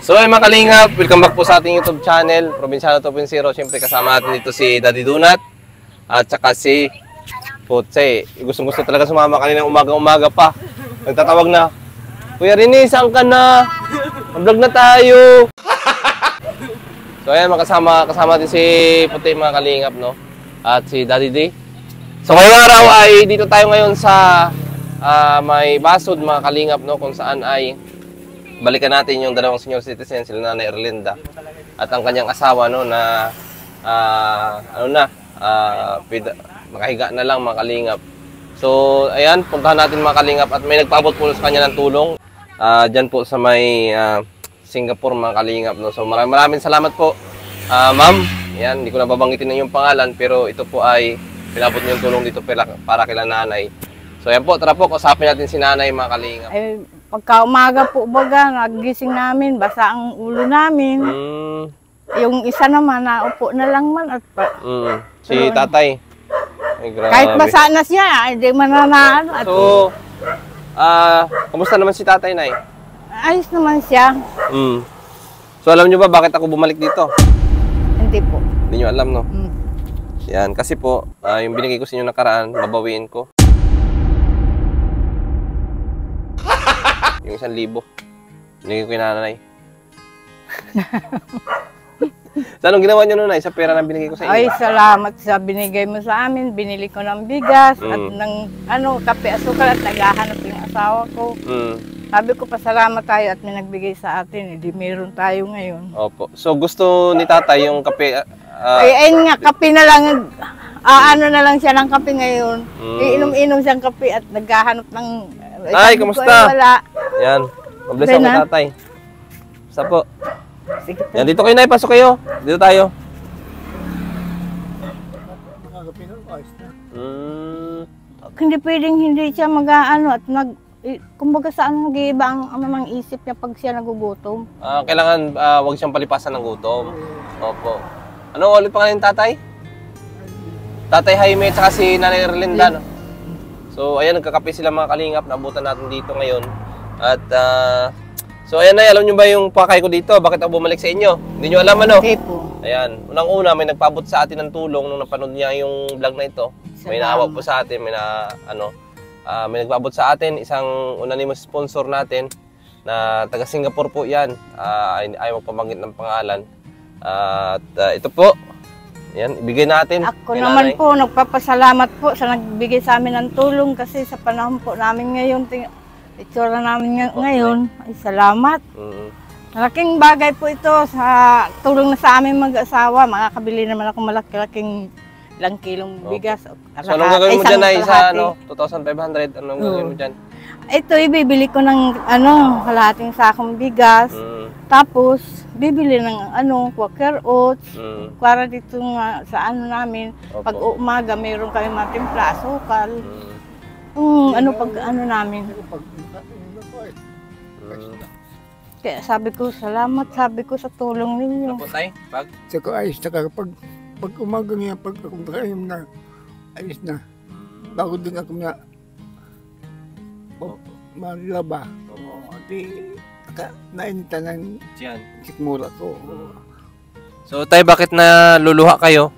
So ay mga kalingap, welcome back po sa ating YouTube channel, Probinsyano 2.0. Siyempre kasama natin dito si Daddy Donut at saka si Putse. Gustong-gusto talaga sumama kanina umaga-umaga pa. Nagtatawag na, Kuya Rene, saan ka na? Mag-vlog na tayo. So ayan, kasama din si Putse mga kalingap, no? At si Daddy D. So ngayong araw ay dito tayo ngayon sa may Basod mga kalingap, no? Kung saan ay balikan natin yung dalawang senior citizen, sila Nanay Erlinda at ang kanyang asawa, no, na makahiga na lang mga kalingap. So ayan, puntahan natin mga kalingap at may nagpaabot po sa kanya ng tulong dyan po sa may Singapore mga kalingap, no. So maraming salamat po ma'am. Ayan, hindi ko nababanggitin na yung pangalan pero ito po ay pinabot niyo yung tulong dito para kila nanay. So ayan po, tara po, kausapin natin si nanay mga kalingap. Pagka umaga po baga, nagising namin, basa ang ulo namin. Yung isa naman, naupo na lang man. At si tatay. Ay, kahit basa na siya, hindi mananaan. So, kamusta naman si tatay, Nay? Ayos naman siya. So alam nyo ba bakit ako bumalik dito? Hindi po. Hindi nyo alam, no? Yan, kasi po, yung binigay ko sa inyo nakaraan, babawiin ko. Yung 1,000. Binigay ko yung nanay. So, anong ginawa nyo nun, Nay, sa pera na binigay ko sa inyo? Ay, salamat sa binigay mo sa amin. Binili ko ng bigas at ng kape, asukal at naghahanap yung asawa ko. Sabi ko, pasalamat tayo at may nagbigay sa atin. Hindi meron tayo ngayon. Opo. So, gusto ni tatay yung kape? Ayun nga, kape na lang. Ano na lang siya ng kape ngayon. Iinom-inom siyang kape at naghahanap ng... Ay, kamusta? Wala. Yan. Mabless ako tatay. Basta po. Sige po. Yan, dito kayo, Nay. Pasok kayo. Dito tayo. Hindi pwedeng hindi siya mag-ano at kumbaga saan nag-iiba ang mga isip niya pag siya nagugutom. Kailangan wag siyang palipasan ng gutom. Opo. Ano ulit pangalan ng tatay? Tatay Jaime at si Nanay Erlinda, no? So ayan, nagkakape sila mga kalingap. Naabutan natin dito ngayon. At so ayan, Nay, alam nyo ba yung pakay ko dito? Bakit ako bumalik sa inyo? Hindi nyo alam, ano? Okay po. Ayan, unang-una may nagpaabot sa atin ng tulong nung napanood niya yung vlog na ito. May naawa po sa atin, may nagpaabot sa atin, isang anonymous sponsor natin na taga Singapore po yan. Ayaw magpabanggit ng pangalan. At ito po, yan, ibigay natin. Ako naman po, nagpapasalamat po sa nagbigay sa amin ng tulong kasi sa panahon po namin ngayon, itsura namin ngayon, ay salamat. Malaking bagay po ito sa tulong na sa amin mag-asawa. Makakabili naman ako malaki-laking ilang kilong bigas. So anong gagawin mo dyan, Nay, sa 2,500? Anong gagawin mo dyan? Ito, ibibili ko ng kalahating sakong bigas. Tapos, bibili ng quaker oats. Para dito nga sa namin, pag umaga, mayroon kami matimpla, asukal. Pag namin. Kaya sabi ko, salamat, sabi ko sa tulong ninyo. Ano po, Tay? Saka ayos na pag umaga niya, pag akong kaayom na, ayos na. Bago din ako na malaba. Di, nainita ng sikmura ko. So, Tay, bakit naluluha kayo?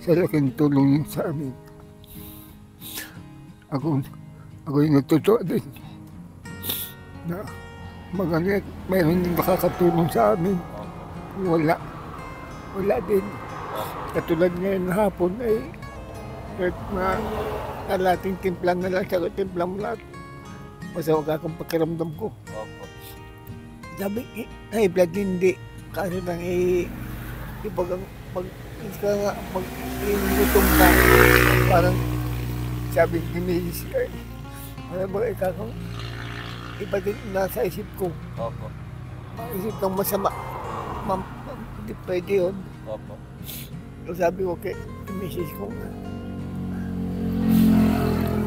Sa laking tulong niyo sa amin. Ako yung natutuwa din na magalit, mayroon din makakatulong sa amin. Wala din. Katulad ngayon hapon ay kalating timpla na lang siya, timpla mo lahat. Masawag akong pakiramdam ko. Sabi, ay blood hindi. Kasi lang pag inutom ka, parang sabi ni Miss, ano ba ikakang iba din nasa isip ko. Isip kang masama. Hindi pwede yun. So sabi ko kay Mrs. ko,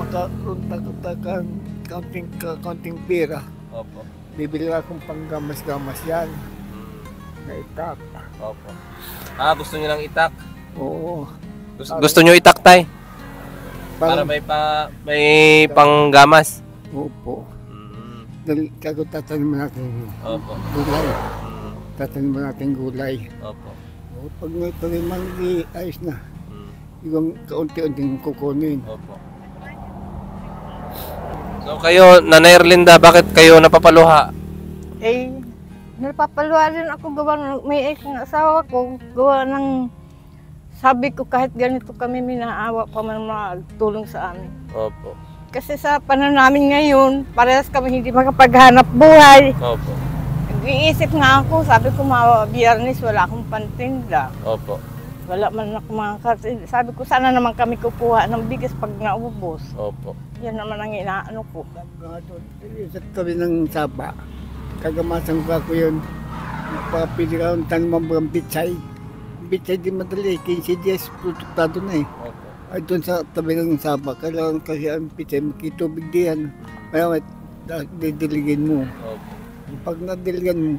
makaroon kang kaunting pera. Bibili akong panggamas-gamas yan. Na itak. Gusto nyo lang itak? Oo. Gusto nyo itak, Tay? Para may panggamas. Opo. Mm. Dahil kago tatanim natin Opo. gulay. Mm. Tatanim natin gulay. Opo. O, pag may taniman, di ayos na. Mm. Ibang kaunti-unting kukunin. Opo. So kayo, Nanay Erlinda, bakit kayo napapaluha? Eh, napapaluwa rin ako gawa ng may isang asawa ko. Gawa ng, sabi ko kahit ganito kami, minaawa pa man tulong sa amin. Opo. Kasi sa panahon namin ngayon, parehas kami hindi makapaghanap buhay. Opo. Nag-iisip nga ako, sabi ko Biyernes wala akong pantinda. Opo. Wala man ako makakatinda. Sabi ko sana naman kami kukuha ng bigas pag naubos. Opo. Yan naman ang inaano ko. Sa tabi ng sapa, kagamasan ko ako yun. Papili ka ng tanimang mga bitsay. Bitsay di madali, 15 days, produktado na eh. Opo. Ay doon sa tabi ng sapa, kailangan kasi ang bitsay, makitubig diyan. Kaya didiligin mo. Opo. Pag nadiligan mo,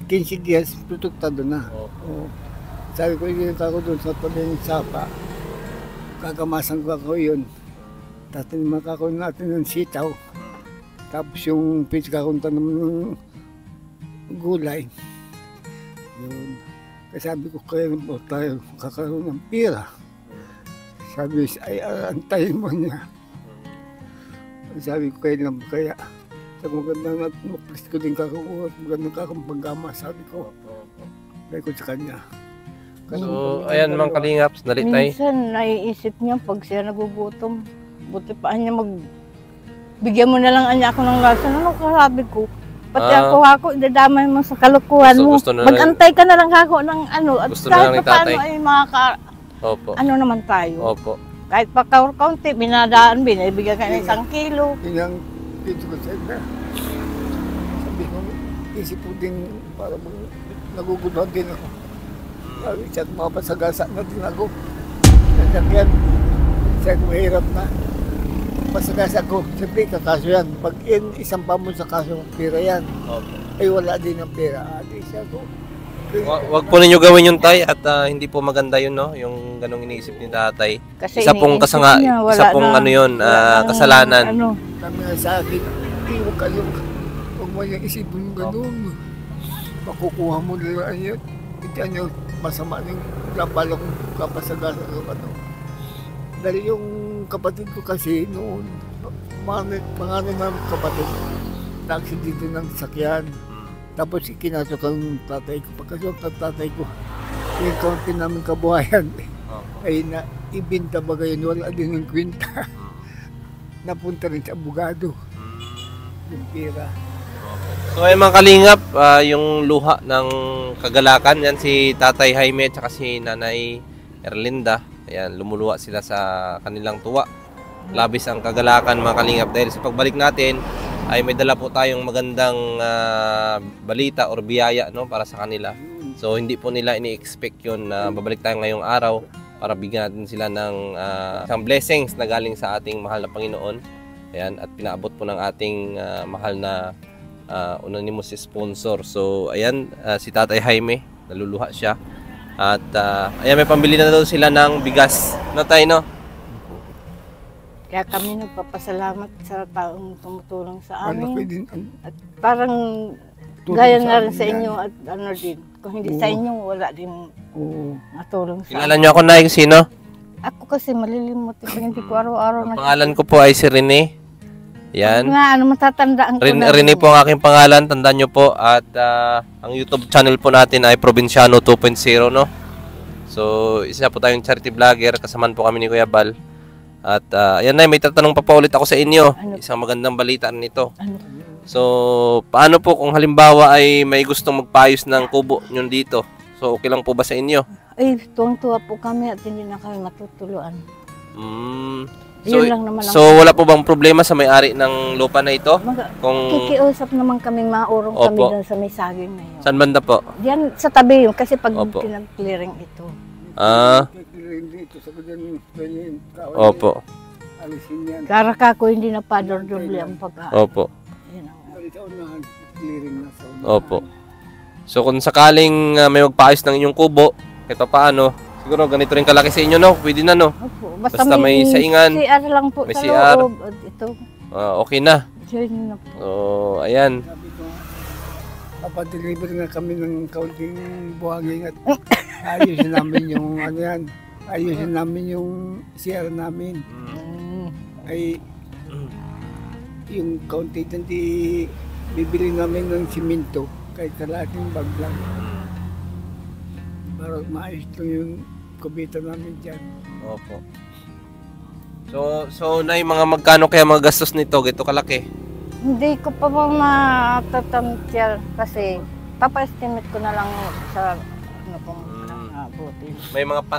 15 days, produktado na. Opo. O, sabi ko, ilinit ako doon sa tabi ng sapa. Kagamasan ko ako yun. Tatanim ako natin ng sitaw. Tapos yung pizza kong tanong ng gulay. Yun. Kasi sabi ko, kaya po tayo kakaroon ng pira. Sabi, ay antayin mo niya. Sabi ko, kaya lang kaya. Sa maganda na maplis ko din kakakuha. Magandang kakong paggama, sabi ko. Kaya ko sa kanya. So, ayan mga kalingap, sandali tayo. Minsan naiisip niya pag siya nagugutom. Buti pa niya bigyan mo na lang niya ako ng lasan. Ano kasabi ko? Pati ako, idadamay mo sa kalukuhan mo. Mag-antay ka na lang ako ng ano. At Gusto na lang ni tatay. Paano ay Opo. ano naman tayo. Opo. Kahit pa kaunti, binibigyan ka ng 1 kilo. Yun ang pito ko sa ina. Sabi ko, isip ko din para nagugunaw din ako. Sabi siya, mapasagasa na din ako. Sasakyan, siya mahirap na. Pasagasa ko, siyempre kakaso yan. Pag isang pamon sa kaso, pera yan. Opo. Ay wala din ang pera. Adi siya ko. Wag po ninyo gawin yung tay at hindi po maganda yun, no? Yung ganong iniisip ni tatay. Kasi Isa pong ano yun, kasalanan. Ano. Kami nga sa akin, huwag kayo. Huwag mo yung isipin mo ganun. Makukuha mo nila yan. Hindi yan yung masama ng labala kung kapasagasa ko ano. Dahil yung kapatid ko kasi noon, pangalan ng kapatid, na-aksidente ng sakyan. Tapos ikinasok ang tatay ko. Pagkasok ng tatay ko, yung kaunti namin kabuhayan, ay naibinta ba yun, wala din ng kwenta. Napunta rin sa abogado. Yung pera. So ay mga kalingap, yung luha ng kagalakan, yan si Tatay Jaime at si Nanay Erlinda. Ayan, lumuluha sila sa kanilang tuwa. Labis ang kagalakan mga kalingap dahil sa pagbalik natin ay may dala po tayong magandang balita or biyaya, no, para sa kanila. So hindi po nila ini-expect yun na babalik tayo ngayong araw para bigyan natin sila ng isang blessings na galing sa ating mahal na Panginoon. Ayan, at pinaabot po ng ating mahal na anonymous sponsor. So ayan, si Tatay Jaime, naluluha siya. At ayan, may pambili na daw sila ng bigas na tayo, no? Kaya kami nagpapasalamat sa taong tumutulong sa Ano amin. din, At parang tulong gaya sa nga rin amin sa yan. inyo at ano din. Kung hindi sa inyo, wala din Oo. natulong sa Kilala niyo ako, Nay, sino? Ako kasi malilimot. Hindi ko araw-araw Ang pangalan ko po ay si Rene. Yan. Nga, ano matatandaan ko na. Rene po ang aking pangalan, tandaan nyo po. At ang YouTube channel po natin ay Provinciano 2.0, no? So, isa po tayong charity vlogger. Kasamaan po kami ni Kuya Bal. At ayan na, may tatanong pa ulit ako sa inyo. Ano? Isang magandang balita nito. Ano? So, paano po kung halimbawa ay may gustong magpaayos ng kubo nyo dito? So, okay lang po ba sa inyo? Ay, tuwang-tuwa po kami at hindi na kami matutuluan. So, Yun lang naman ang- so, wala po bang problema sa may-ari ng lupa na ito? Kung Kikiusap naman kaming maurong kami Opo. doon sa may saging na yun. saan banda po? Diyan sa tabi yun, kasi pag Opo. pinag-clearing ito. Dito sa ganyan, Opo. alisin yan. Karaka ko hindi na pador-doble ang pagka. Opo. Yun ang- Dali sa unahan, clearing na sa unahan. Opo. So kung sakaling may magpaayos ng inyong kubo, kahit pa paano, Siguro ganito rin kalaki sa inyo, no? Pwede na, no? Opo. Basta may saingan. CR lang po May sa CR. loob. At ito. Okay na. Diyan na po. So, ayan. Sabi ko, papadeliver nga kami ng kaunting buhangin at ayusin namin yung ano yan. Ayusin namin yung CR namin. Ay, yung kaunti di bibili namin ng simento kahit kalating bag lang. Para maayos lang yung kubita namin dyan. Opo. So na mga magkano kaya mga gastos nito? Gito kalaki? Hindi ko pa ba matatamtya kasi papa-estimate ko na lang sa ano kung abutin.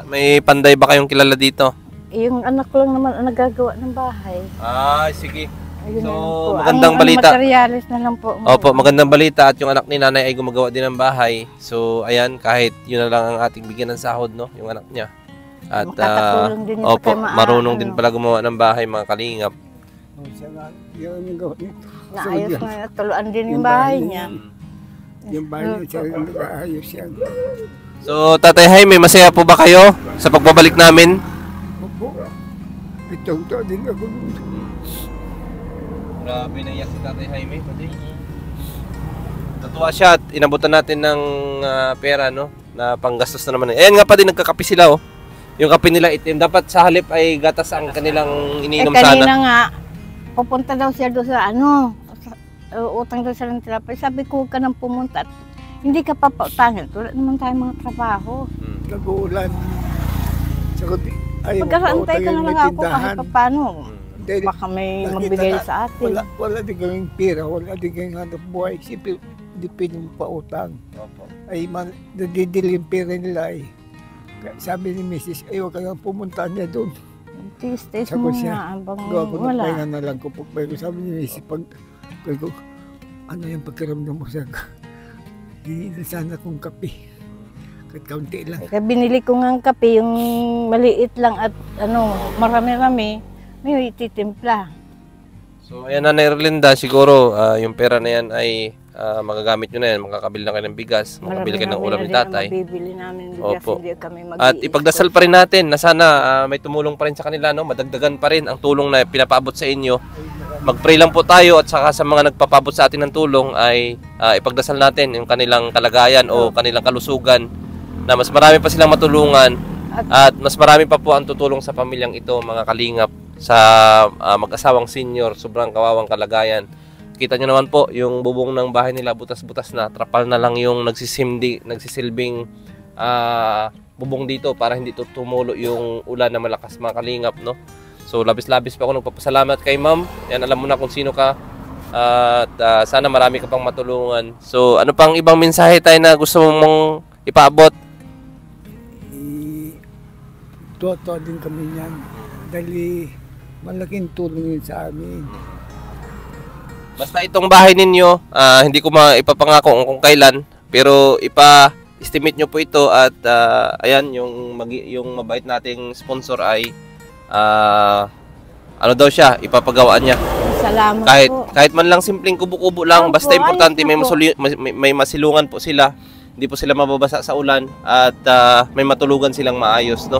May panday ba kayong kilala dito? Yung anak ko lang naman ang nagagawa ng bahay. Sige. Ayun So, na lang po. magandang ang balita. Materialis na lang po. Opo, magandang balita at yung anak ni nanay ay gumagawa din ng bahay. So, ayan, kahit yun na lang ang ating bigyan ng sahod, no? Yung anak niya. At, Makakatulong din yun opo, kay marunong din pala gumawa ng bahay, mga kalingap. Siya nga, yun yung gawa nito. Naayos na tuluan din yung bahay niya. Yung bahay niya siya yung nag-aayos yan. So, Tatay Jaime, masaya po ba kayo sa pagbabalik namin? Opo. Itong to din ako. Grabe, naiyak si Tatay Jaime. Natuwa siya at inabutan natin ng pera, no? Na panggastos na naman. Ayan nga pa din, nagkakape sila, oh. Yung kape nila itim. Dapat sa halip ay gatas ang kanilang iniinom kanina sana. nga, pupunta daw siya doon sa utang daw siya ng tilapay. Sabi ko, huwag ka nang pumunta at hindi ka papautangin. Wala naman tayo mga trabaho. Nag-uulan. Sagot, ayaw Pagkakaantay ka na lang ako kahit pa paano. Dahil Baka may nakita magbigay na, sa atin. Wala din kaming pera, wala din kaming hanap buhay. Siyempre, di pinagpautang. Opo. Ay, nadidili yung pera nila ay. Sabi ni Mrs., ay huwag ka lang pumunta niya doon. Tis-tis Sabi mo siya, nga abang Gawa ko wala. nagpahinga na lang ko. Pagpahinga, sabi ni Mrs., ano yung pagkaramdam mo sa hindi na sana kong kape. Kahit kaunti lang. Kaya binili ko nga ang kape, yung maliit lang at marami-rami, may ititimpla. So, ayan, Nanay Erlinda, siguro yung pera na yan ay magagamit nyo na yan. Makakabili na kayo ng bigas, makakabili kayo ng ulam ni tatay. Mabibili namin bigas, Opo. hindi kami At ipagdasal pa rin natin na sana may tumulong pa rin sa kanila, no? Madagdagan pa rin ang tulong na pinapaabot sa inyo. Mag-pray lang po tayo at saka sa mga nagpapabot sa atin ng tulong ay ipagdasal natin yung kanilang kalagayan o kanilang kalusugan na mas marami pa silang matulungan at mas marami pa po ang tutulong sa pamilyang ito, mga kalingap, sa mag-asawang senior, sobrang kawawang kalagayan. Kita nyo naman po, yung bubong ng bahay nila butas-butas na, trapal na lang yung nagsisilbing bubong dito para hindi tumulo yung ulan na malakas, mga kalingap, no? So, labis-labis pa ako nagpapasalamat kay ma'am. Yan, alam mo na kung sino ka. At sana marami ka pang matulungan. So, ano pang ibang mensahe tayo na gusto mong ipaabot? Tuwa-tuwa din kami niyan. Dahil malaking tulong yun sa amin. Basta itong bahay ninyo, hindi ko maipapangako kung kailan. Pero ipa-estimate nyo po ito. At ayan, yung mabait nating sponsor ay ano daw siya, ipapagawaan niya. Salamat po. Kahit man lang simpleng kubo-kubo lang, Opo, basta importante ayos na may masilungan po sila. Hindi po sila mababasa sa ulan at may matulugan silang maayos, no?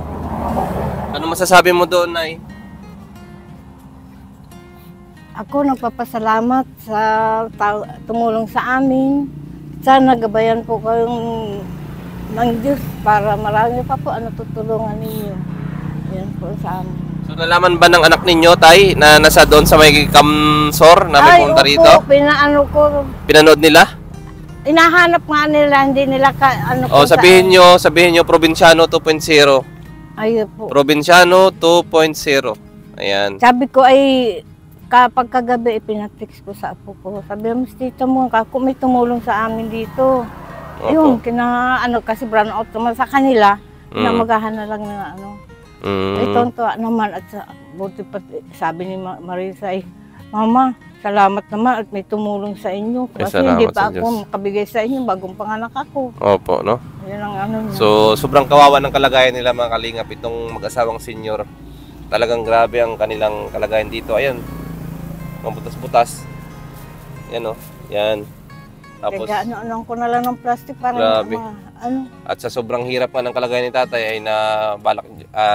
Ano masasabi mo doon, Nay? Ako nagpapasalamat sa tumulong sa amin. Sana gabayan po kayong ng Diyos para marami pa po ang tutulungan ninyo. Yan po sa amin. So nalaman ba ng anak ninyo, Tay, na nasa doon sa may Kamsor na may punta rito? Opo, pinaano ko. Pinanood nila? Inahanap nga nila, hindi nila Sabihin nyo, Probinsyano 2.0. Ayun po. Probinsyano 2.0. Ayan. Sabi ko ay kapag kagabi ipinatext ko sa apo ko. Sabi mo, tita mo, kung may tumulong sa amin dito. Ayun, kasi brown out naman sa kanila. Pinamagahan na lang na Ay, tonto naman at buti pa sabi ni Marisa ay, Mama, salamat naman at may tumulong sa inyo. Kasi hindi pa ako makabigay sa inyo bagong panganak ako. Opo, no? Yan ang niya. So, sobrang kawawa ng kalagayan nila, mga kalingap, itong mag-asawang senior. Talagang grabe ang kanilang kalagayan dito. Ayan, mga butas-butas. Yan, oh. Yan. Tapos, Kaya ano ko na lang ng plastic para Grabe. ano. at sa sobrang hirap nga ng kalagayan ni tatay ay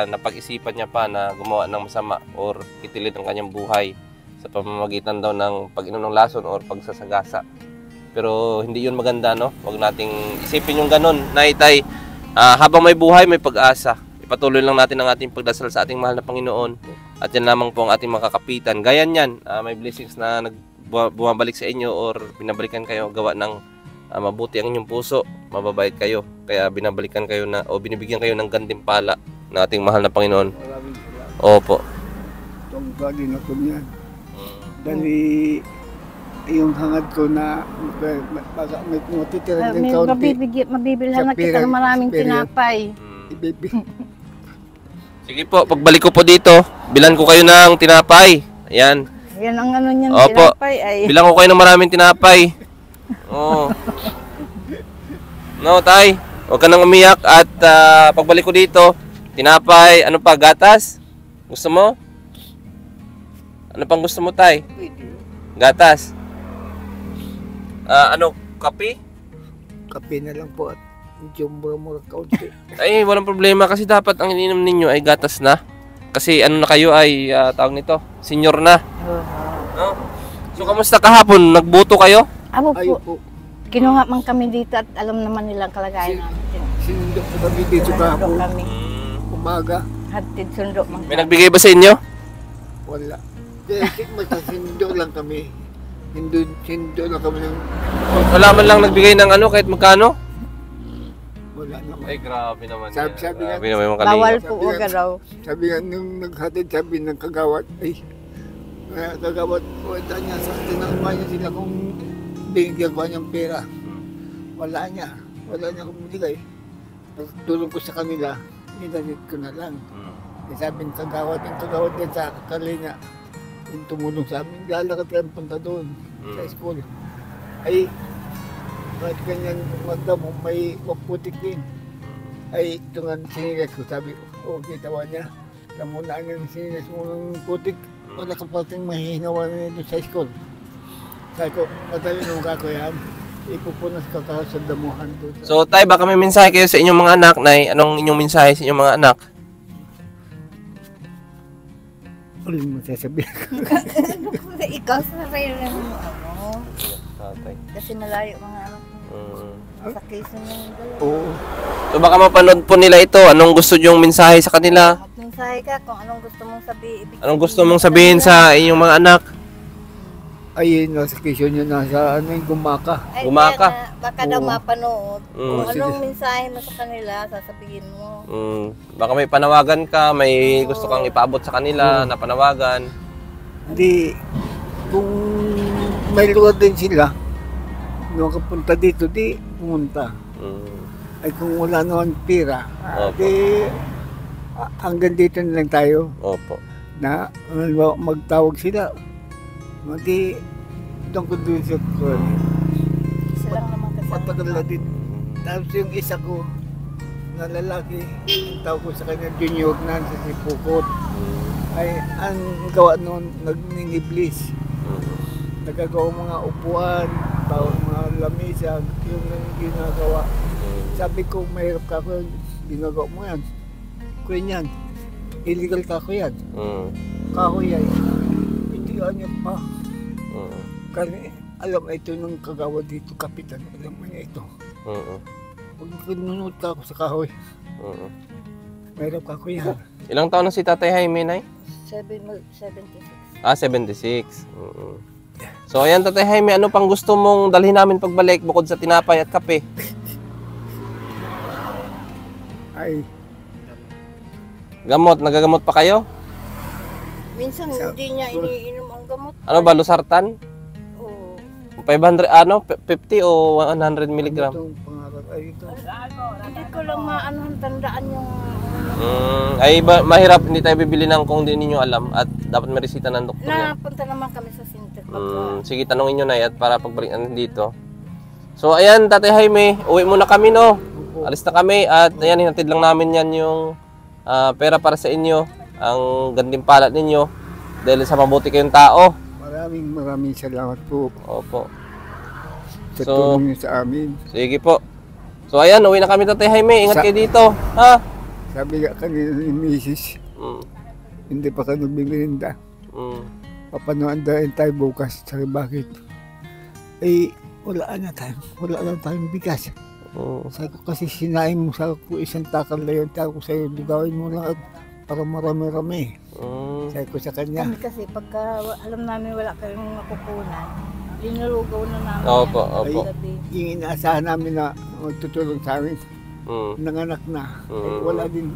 napag-isipan niya pa na gumawa ng masama or itilid ang kanyang buhay sa pamamagitan daw ng pag-inom ng lason or pagsasagasa. Pero hindi yun maganda, no? Huwag nating isipin yung ganun. Tay, habang may buhay, may pag-asa. Ipatuloy lang natin ang ating pagdasal sa ating mahal na Panginoon. At yan lamang po ang ating makakapitan. Gaya niyan, may blessings na bumabalik sa inyo or binabalikan kayo gawa ng mabuti ang inyong puso, mababait kayo. Kaya binabalikan kayo na o binibigyan kayo ng gantimpala ng ating mahal na Panginoon. Maraming salamat. Opo. Tungkol din ako niyan. Dali yung hangad ko na may matitira din kaunti. Mabibilhan na kita ng maraming tinapay. Ibibi. Sige po, pagbalik ko po dito, bilan ko kayo ng tinapay. Ayan. Yan ang ano niyan, Opo. tinapay ay. Bilang ko kayo ng maraming tinapay. Oo. No, tay. Huwag ka nang umiyak at pagbalik ko dito, tinapay, ano pa, gatas? Gusto mo? Ano pang gusto mo, tay? Gatas. Ano, kape? Kape na lang po at medyo mura-mura kaunti. Ay, walang problema kasi dapat ang ininom ninyo ay gatas na. Kasi ano na kayo ay, tawag nito, senior na. No? So, kamusta kahapon? Nagbuto kayo? Abo Ayaw po. po. Kinuha man kami dito at alam naman nilang kalagayan natin. Sinundo po kami dito kahapon. Kami. Umaga. Hatid sundo man May nagbigay ba sa inyo? Wala. Kasi magkasindo lang kami. Sindo lang kami ng Wala man lang nagbigay ng ano, kahit magkano? wala naman. Ay, grabe naman Sabi- yan. sabi Grabe nga- naman yung Bawal kalinga. po uga raw. Sabi nga nung naghatid, sabi ng kagawad, ay, kagawad, wala niya sa tinangma niya sila kung binigyan ko niyang pera. Wala niya kung binigay. Tulong ko sa kanila, inanit ko na lang. Sabi ng kagawad din sa kalinga, yung tumulong sa amin, lalakad kami punta doon sa school. Ay, kahit ganyan magdamo, may maputik din. Ay, ito nga sinilas ko, sabi ko, kitawa niya. Namunaan yung sinilas mo ng putik, wala ka pating mahihinawa na nito sa school. Sabi ko, madali nung kako yan, ipupunas ka sa damuhan doon. So, tay, baka may mensahe kayo sa inyong mga anak, Nay. Anong inyong mensahe sa inyong mga anak? Ulit mo sasabihin ko. Ikaw sa sarili mo, ano? Tatay. Kasi malayo mga anak mo. Sa Quezon yung dalawa. Oo. So, baka mapanood po nila ito. Anong gusto nyong mensahe sa kanila? Magmensahe ka kung anong gusto mong sabihin. Anong gusto mong sabihin sa inyong mga anak? Ayun, nasa kisyon yun, nasa ano yung gumaka. Ay, Gumaka. kaya nga, baka daw Oo. mapanood. Kung Sige. anong mensahe mo sa kanila, sasabihin mo. Baka may panawagan ka, may gusto kang ipaabot sa kanila na panawagan. Hindi, kung may lugar din sila, nung kapunta dito, di pumunta. Ay kung wala naman pira, Opo. di hanggang dito na lang tayo Opo. na magtawag sila. Di doon ko doon sa Isa lang naman kasama. matagal na din. Tapos yung isa ko na lalaki, ang tawag ko sa kanya junior na sa Sipukot. Ay ang gawa noon, nagniniblis. Nagagawa mga upuan, tawag mga lamisa, yung ginagawa. Sabi ko, mahirap ka ko, ginagawa mo yan. Kuya yan, illegal ka ko yan. Kahoy yan. Itigaan niya pa. Kasi alam ito nung kagawa dito, kapitan, alam mo niya ito. Pag nunod ka ako sa kahoy, mahirap ka ko yan. Ilang taon na si Tatay Jaime, Nay? 76. 76. So, ayan, Tatay Jaime, ano pang gusto mong dalhin namin pagbalik bukod sa tinapay at kape? Ay, Gamot, nagagamot pa kayo? Minsan hindi niya iniinom ang gamot. Ano ba, losartan? Oo. 500, ano, 50 o 100 milligram? itong pangarap, ay ito. Hindi ko lang tandaan yung... Ay, mahirap, hindi tayo bibili ng kung hindi ninyo alam at dapat may resita ng doktor niya. Napunta naman kami sa center. Sige, tanongin nyo na at para pagbalik natin dito. So, ayan, Tatay Jaime, uwi muna kami, no? Alis na kami at ayan, hinatid lang namin yan yung pera para sa inyo, ang gantimpala ninyo dahil sa mabuti kayong tao. Maraming salamat po. Opo. sa So, tulong niyo sa amin. sige po. So ayan, uwi na kami Tatay Jaime. Ingat Sa- kayo dito. Ha? Sabi nga kanina ni Mrs., Mm. hindi pa ka nagbibirinda. Mm. Papanoandahin tayo bukas. Sabi bakit? Eh, wala na tayong bigas. Mm. Sabi ko kasi sinain mo sa ko isang takal na yun. Sabi ko sa'yo, ligawin mo lang para marami-rami. Mm. Sabi ko sa kanya. Kami kasi pagka alam namin wala kaming makukunan, linulugaw na namin. Opo, yan. opo. Gabi. Yung inaasahan namin na magtutulong sa amin, Mm. nanganak na. Eh, Mm. wala din.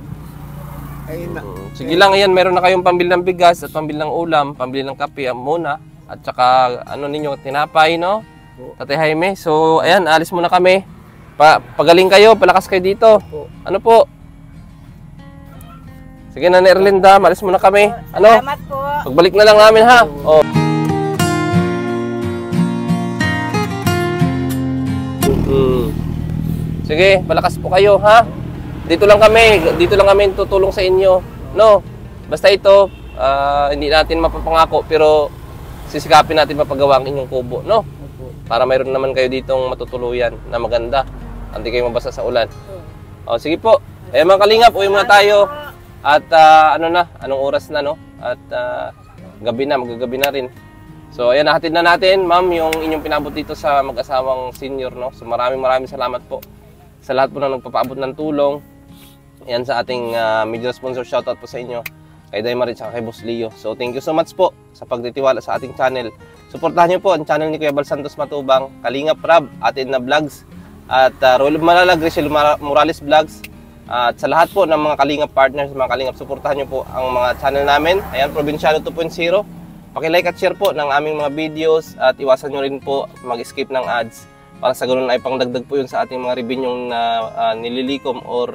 Ay, na, Mm. Sige lang, ayan, meron na kayong pambili ng bigas at pambili ng ulam, pambili ng kape muna. At saka, ano ninyo, tinapay, no? Opo. Tatay Jaime. So, ayan, alis muna kami. Pagaling kayo, palakas kayo dito. Opo. Ano po? Sige na, Erlinda, alis muna kami. Ano? Salamat po. Pagbalik na lang namin, ha? Oh. Sige, palakas po kayo, ha? Dito lang kami tutulong sa inyo. No? Basta ito, hindi natin mapapangako, pero sisikapin natin mapagawa ang inyong kubo, no? Opo. Para mayroon naman kayo ditong matutuluyan na maganda. Hindi kayo mabasa sa ulan. O, sige po. Eh, mga kalingap, uwi muna tayo. At anong oras na, no? At gabi na, magagabi na rin. So, ayan, nahatid na natin, ma'am, yung inyong pinabot dito sa mag-asawang senior, no? So, maraming salamat po sa lahat po na nagpapaabot ng tulong. Ayan sa ating media sponsor, shoutout po sa inyo. Kay Daymarit at kay Boss Leo. So, thank you so much po sa pagtitiwala sa ating channel. Suportahan niyo po ang channel ni Kuya Bal Santos Matubang, Kalingap Rab, Atin na Vlogs, at Rolub Malalag, Rachel Morales Vlogs. At sa lahat po ng mga Kalingap partners, mga Kalingap, suportahan niyo po ang mga channel namin. Ayan, Provinciano 2.0. Paki-like at share po ng aming mga videos at iwasan niyo rin po mag-skip ng ads para sa ganun ay pangdagdag po yun sa ating mga revenyong na nililikom or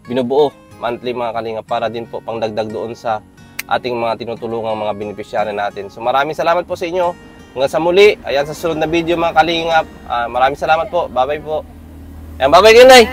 binubuo monthly, mga Kalingap, para din po pangdagdag doon sa ating mga tinutulungang mga beneficiary natin. So maraming salamat po sa inyo. Hanggang sa muli, ayan sa sunod na video, mga Kalingap. Maraming salamat po. Bye-bye po. Ayan, bye-bye, Kinay.